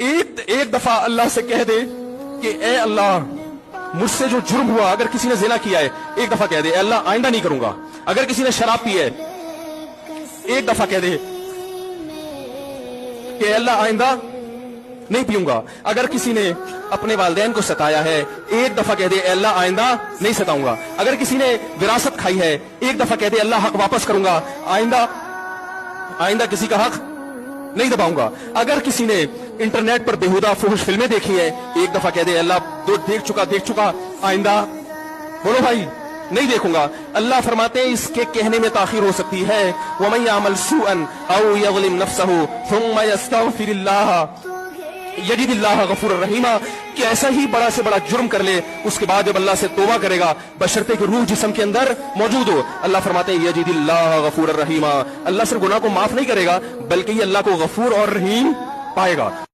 एक दफा अल्लाह से कह दे कि ए अल्लाह मुझसे जो जुर्म हुआ, अगर किसी ने जिना किया है एक दफा कह दे ए अल्लाह आइंदा नहीं करूंगा। अगर किसी ने शराब पी है एक दफा कह दे कि अल्लाह आइंदा नहीं पीऊंगा। अगर किसी ने अपने वालिदैन को सताया है एक दफा कह दे अल्लाह आइंदा नहीं सताऊंगा। अगर किसी ने विरासत खाई है एक दफा कह दे अल्लाह हक वापस करूंगा, आइंदा किसी का हक नहीं दबाऊंगा। अगर किसी ने इंटरनेट पर बेहुदा फुहश फिल्में देखी है एक दफा कह दे अल्लाह देख चुका आइंदा बोलो भाई नहीं देखूंगा। अल्लाह फरमाते हैं इसके कहने में ताखीर हो सकती है। वमन यामल सूअन औ यज़लिम नफ्सहु थुम्मा यस्तगफिरिल्लाह यजिदिल्लाह गफूरर रहीमा, कि ऐसा ही बड़ा से बड़ा जुर्म कर ले उसके बाद जब अल्लाह से तौबा करेगा बशर्ते कि रूह जिस्म के अंदर मौजूद हो, अल्लाह फरमाते हैं यजिदिल्लाह गफूरर रहीमा, अल्लाह सिर्फ गुनाह को माफ नहीं करेगा बल्कि ये अल्लाह को गफूर और रहीम पाएगा।